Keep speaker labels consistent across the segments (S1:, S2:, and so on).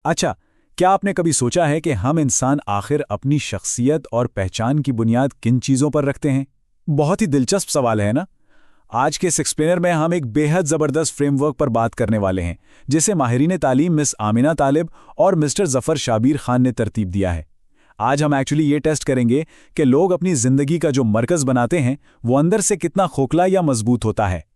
S1: अच्छा, क्या आपने कभी सोचा है कि हम इंसान आखिर अपनी शख्सियत और पहचान की बुनियाद किन चीज़ों पर रखते हैं? बहुत ही दिलचस्प सवाल है ना? आज के इस एक्सप्लेनर में हम एक बेहद ज़बरदस्त फ्रेमवर्क पर बात करने वाले हैं, जिसे माहिरीन तालीम मिस आमिना तालिब और मिस्टर ज़फ़र शाबीर खान ने तरतीब दिया है। आज हम एक्चुअली ये टेस्ट करेंगे कि लोग अपनी ज़िंदगी का जो मरकज़ बनाते हैं, वो अंदर से कितना खोखला या मजबूत होता है।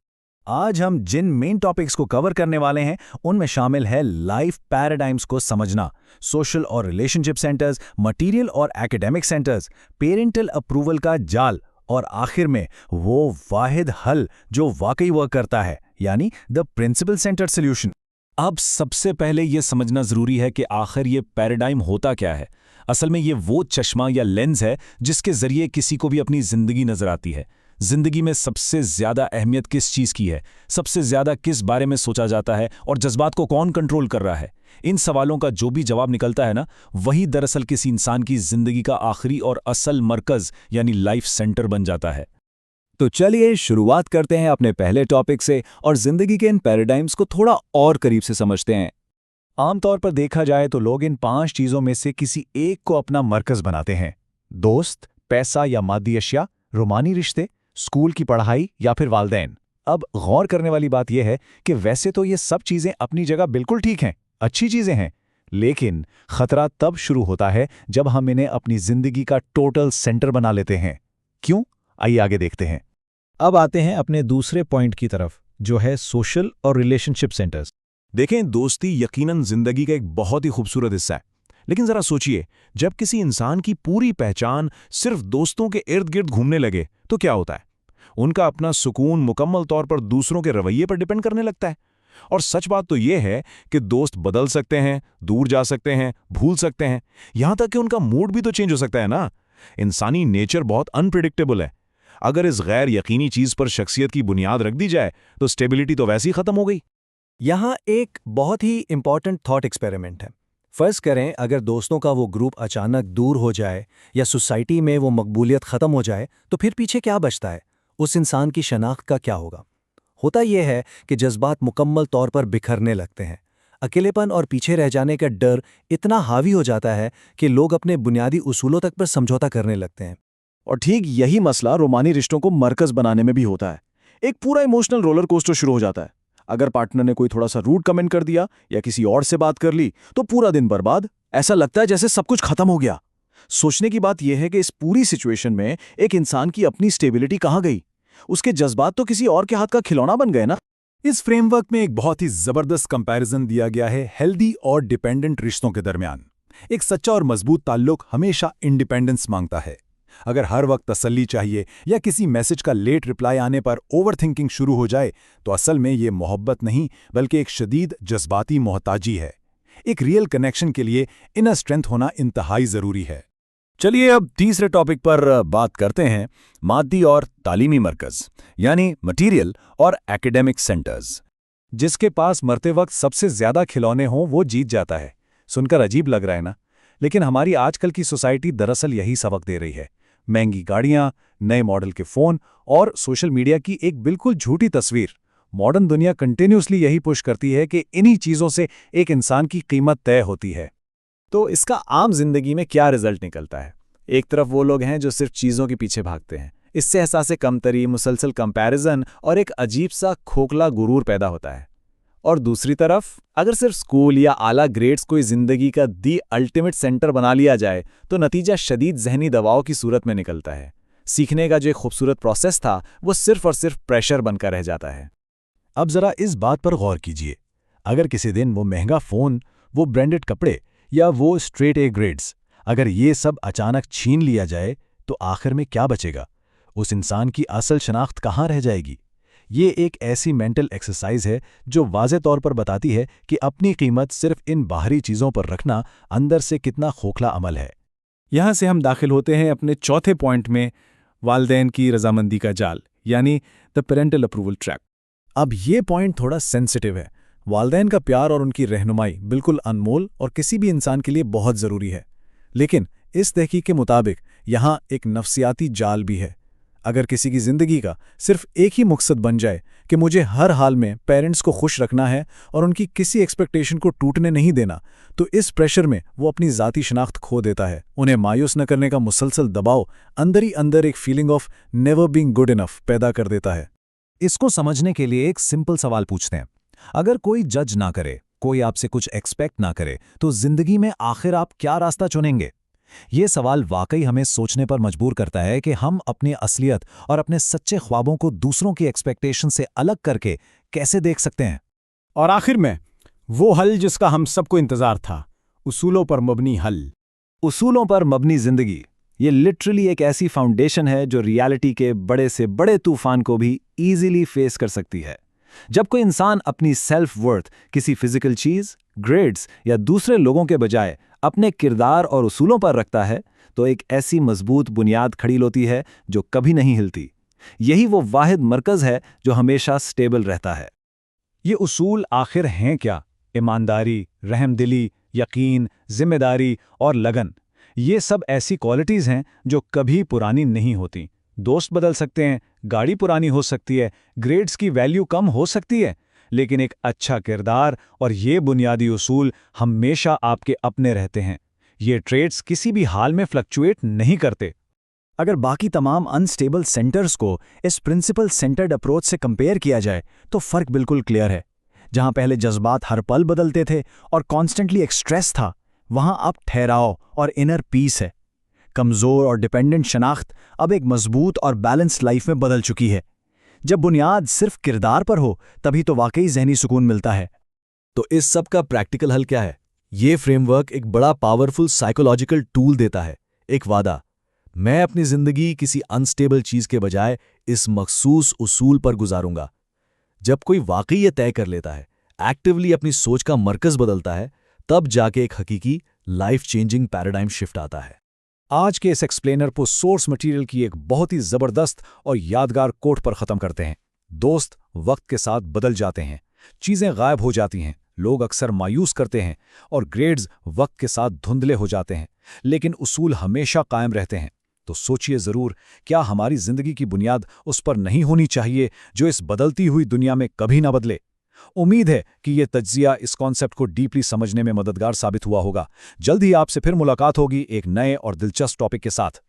S1: आज हम जिन मेन टॉपिक्स को कवर करने वाले हैं, उनमें शामिल है लाइफ पैराडाइम्स को समझना, सोशल और रिलेशनशिप सेंटर्स, मटेरियल और एकेडमिक सेंटर्स, पेरेंटल अप्रूवल का जाल और आखिर में वो वाहिद हल जो वाकई वर्क करता है, यानी द प्रिंसिपल सेंटर्ड सॉल्यूशन। अब सबसे पहले ये समझना ज़रूरी है कि आखिर ये पैराडाइम होता क्या है। असल में ये वो चश्मा या लेंस है जिसके ज़रिए किसी को भी अपनी ज़िंदगी नज़र आती है। ज़िंदगी में सबसे ज़्यादा अहमियत किस चीज़ की है, सबसे ज़्यादा किस बारे में सोचा जाता है और जज्बात को कौन कंट्रोल कर रहा है। इन सवालों का जो भी जवाब निकलता है ना, वही दरअसल किसी इंसान की ज़िंदगी का आखिरी और असल मरकज़ यानी लाइफ सेंटर बन जाता है। तो चलिए शुरुआत करते हैं अपने पहले टॉपिक से और ज़िंदगी के इन पैराडाइम्स को थोड़ा और करीब से समझते हैं। आमतौर पर देखा जाए तो लोग इन 5 चीज़ों में से किसी एक को अपना मरकज़ बनाते हैं। दोस्त, पैसा या मादी अशिया, रूमानी रिश्ते, स्कूल की पढ़ाई या फिर वालदैन। अब गौर करने वाली बात यह है कि वैसे तो ये सब चीज़ें अपनी जगह बिल्कुल ठीक हैं, अच्छी चीज़ें हैं, लेकिन खतरा तब शुरू होता है जब हम इन्हें अपनी ज़िंदगी का टोटल सेंटर बना लेते हैं। क्यों? आइए आगे देखते हैं। अब आते हैं अपने दूसरे पॉइंट की तरफ, जो है सोशल और रिलेशनशिप सेंटर्स। देखें, दोस्ती यकीनन जिंदगी का एक बहुत ही खूबसूरत हिस्सा है, लेकिन जरा सोचिए, जब किसी इंसान की पूरी पहचान सिर्फ दोस्तों के इर्द गिर्द घूमने लगे तो क्या होता है? उनका अपना सुकून मुकम्मल तौर पर दूसरों के रवैये पर डिपेंड करने लगता है। और सच बात तो यह है कि दोस्त बदल सकते हैं, दूर जा सकते हैं, भूल सकते हैं, यहां तक कि उनका मूड भी तो चेंज हो सकता है ना। इंसानी नेचर बहुत अनप्रिडिक्टेबल है। अगर इस गैर यकीनी चीज पर शख्सियत की बुनियाद रख दी जाए तो स्टेबिलिटी तो वैसे ही खत्म हो गई।
S2: यहाँ एक बहुत ही इंपॉर्टेंट थॉट एक्सपेरिमेंट है। फर्ज करें अगर दोस्तों का वो ग्रुप अचानक दूर हो जाए या सोसाइटी में वो मकबूलियत ख़त्म हो जाए, तो फिर पीछे क्या बचता है? उस इंसान की शनाख्त का क्या होगा? होता यह है कि जज्बात मुकम्मल तौर पर बिखरने लगते हैं। अकेलेपन और पीछे रह जाने का डर इतना हावी हो जाता है कि लोग अपने बुनियादी उसूलों तक पर समझौता करने लगते हैं।
S1: और ठीक यही मसला रोमानी रिश्तों को मरकज बनाने में भी होता है। एक पूरा इमोशनल रोलर कोस्टर शुरू हो जाता है। अगर पार्टनर ने कोई थोड़ा सा रूड कमेंट कर दिया या किसी और से बात कर ली तो पूरा दिन बर्बाद। ऐसा लगता है जैसे सब कुछ खत्म हो गया। सोचने की बात यह है कि इस पूरी सिचुएशन में एक इंसान की अपनी स्टेबिलिटी कहाँ गई? उसके जज्बात तो किसी और के हाथ का खिलौना बन गए ना। इस फ्रेमवर्क में एक बहुत ही जबरदस्त कंपैरिजन दिया गया है हेल्दी और डिपेंडेंट रिश्तों के दरमियान। एक सच्चा और मजबूत ताल्लुक हमेशा इंडिपेंडेंस मांगता है। अगर हर वक्त तसल्ली चाहिए या किसी मैसेज का लेट रिप्लाई आने पर ओवरथिंकिंग शुरू हो जाए तो असल में ये मोहब्बत नहीं बल्कि एक शदीद जज्बाती मोहताजी है। एक रियल कनेक्शन के लिए इनर स्ट्रेंथ होना इंतहाई ज़रूरी है। चलिए अब तीसरे टॉपिक पर बात करते हैं, मादी और तालीमी मरकज़ यानी मटीरियल और एकेडमिक सेंटर्स। जिसके पास मरते वक्त सबसे ज़्यादा खिलौने हों वो जीत जाता है। सुनकर अजीब लग रहा है ना, लेकिन हमारी आजकल की सोसाइटी दरअसल यही सबक दे रही है। महंगी गाड़ियां, नए मॉडल के फ़ोन और सोशल मीडिया की एक बिल्कुल झूठी तस्वीर। मॉडर्न दुनिया कंटिन्यूसली यही पुश करती है कि इन्हीं चीज़ों से एक इंसान की कीमत तय होती है। तो इसका आम जिंदगी में क्या रिजल्ट निकलता है? एक तरफ वो लोग हैं जो सिर्फ चीज़ों के पीछे भागते हैं, इससे एहसास कमतरी, मुसलसल कंपैरिजन और एक अजीब सा खोखला गुरूर पैदा होता है। और दूसरी तरफ अगर सिर्फ स्कूल या आला ग्रेड्स कोई जिंदगी का दी अल्टीमेट सेंटर बना लिया जाए तो नतीजा शदीद जहनी दबाव की सूरत में निकलता है। सीखने का जो एक खूबसूरत प्रोसेस था वो सिर्फ और सिर्फ प्रेशर बनकर रह जाता है। अब जरा इस बात पर गौर कीजिए, अगर किसी दिन वो महंगा फ़ोन, वो ब्रांडेड कपड़े या वो स्ट्रेट ए ग्रेड्स, अगर ये सब अचानक छीन लिया जाए तो आखिर में क्या बचेगा? उस इंसान की असल शनाख्त कहाँ रह जाएगी? ये एक ऐसी मेंटल एक्सरसाइज है जो वाज़े तौर पर बताती है कि अपनी कीमत सिर्फ इन बाहरी चीज़ों पर रखना अंदर से कितना खोखला अमल है। यहाँ से हम दाखिल होते हैं अपने चौथे पॉइंट में, वालदैन की रजामंदी का जाल यानी द पेरेंटल अप्रूवल ट्रैप। अब ये पॉइंट थोड़ा सेंसिटिव है। वालदैन का प्यार और उनकी रहनुमाई बिल्कुल अनमोल और किसी भी इंसान के लिए बहुत ज़रूरी है, लेकिन इस तहकीक के मुताबिक यहाँ एक नफ्सियाती जाल भी है। अगर किसी की जिंदगी का सिर्फ एक ही मकसद बन जाए कि मुझे हर हाल में पेरेंट्स को खुश रखना है और उनकी किसी एक्सपेक्टेशन को टूटने नहीं देना, तो इस प्रेशर में वो अपनी ज़ाती शनाख्त खो देता है। उन्हें मायूस न करने का मुसलसल दबाव अंदर ही अंदर एक feeling of never being good enough पैदा कर देता है।
S2: इसको समझने के लिए एक सिंपल सवाल पूछते हैं। अगर कोई जज ना करे, कोई आपसे कुछ एक्सपेक्ट ना करे, तो जिंदगी में आखिर आप क्या रास्ता चुनेंगे? ये सवाल वाकई हमें सोचने पर मजबूर करता है कि हम अपनी असलियत और अपने सच्चे ख्वाबों को दूसरों की एक्सपेक्टेशन से अलग करके कैसे देख सकते हैं।
S3: और आखिर में वो हल जिसका हम सबको इंतजार था, उसूलों पर मबनी हल।
S2: उसूलों पर मबनी जिंदगी, ये लिटरली एक ऐसी फाउंडेशन है जो रियलिटी के बड़े से बड़े तूफान को भी ईजिली फेस कर सकती है। जब कोई इंसान अपनी सेल्फ वर्थ किसी फिजिकल चीज, ग्रेड्स या दूसरे लोगों के बजाय अपने किरदार और उसूलों पर रखता है, तो एक ऐसी मजबूत बुनियाद खड़ी होती है जो कभी नहीं हिलती। यही वो वाहिद मरकज है जो हमेशा स्टेबल रहता है।
S1: ये उसूल आखिर हैं क्या? ईमानदारी, रहमदिली, यकीन, जिम्मेदारी और लगन। ये सब ऐसी क्वालिटीज़ हैं जो कभी पुरानी नहीं होती। दोस्त बदल सकते हैं, गाड़ी पुरानी हो सकती है, ग्रेड्स की वैल्यू कम हो सकती है, लेकिन एक अच्छा किरदार और ये बुनियादी उसूल हमेशा आपके अपने रहते हैं। ये ट्रेड्स किसी भी हाल में फ्लक्चुएट नहीं करते।
S4: अगर बाकी तमाम अनस्टेबल सेंटर्स को इस प्रिंसिपल सेंटर्ड अप्रोच से कंपेयर किया जाए तो फ़र्क बिल्कुल क्लियर है। जहां पहले जज्बात हर पल बदलते थे और कॉन्स्टेंटली एक स्ट्रेस था, वहां अब ठहराव और इनर पीस है। कमज़ोर और डिपेंडेंट शनाख्त अब एक मजबूत और बैलेंस्ड लाइफ में बदल चुकी है। जब बुनियाद सिर्फ किरदार पर हो, तभी तो वाकई ज़हनी सुकून मिलता है।
S2: तो इस सब का प्रैक्टिकल हल क्या है? ये फ्रेमवर्क एक बड़ा पावरफुल साइकोलॉजिकल टूल देता है। एक वादा, मैं अपनी जिंदगी किसी अनस्टेबल चीज के बजाय इस मखसूस उसूल पर गुजारूंगा। जब कोई वाकई ये तय कर लेता है, एक्टिवली अपनी सोच का मरकज बदलता है, तब जाके एक हकीकी लाइफ चेंजिंग पैराडाइम शिफ्ट आता है।
S1: आज के इस एक्सप्लेनर को सोर्स मटेरियल की एक बहुत ही जबरदस्त और यादगार कोट पर खत्म करते हैं। दोस्त वक्त के साथ बदल जाते हैं, चीजें गायब हो जाती हैं, लोग अक्सर मायूस करते हैं और ग्रेड्स वक्त के साथ धुंधले हो जाते हैं, लेकिन उसूल हमेशा कायम रहते हैं। तो सोचिए जरूर, क्या हमारी जिंदगी की बुनियाद उस पर नहीं होनी चाहिए जो इस बदलती हुई दुनिया में कभी ना बदले? उम्मीद है कि ये तज्जिया इस कॉन्सेप्ट को डीपली समझने में मददगार साबित हुआ होगा। जल्द ही आपसे फिर मुलाकात होगी एक नए और दिलचस्प टॉपिक के साथ।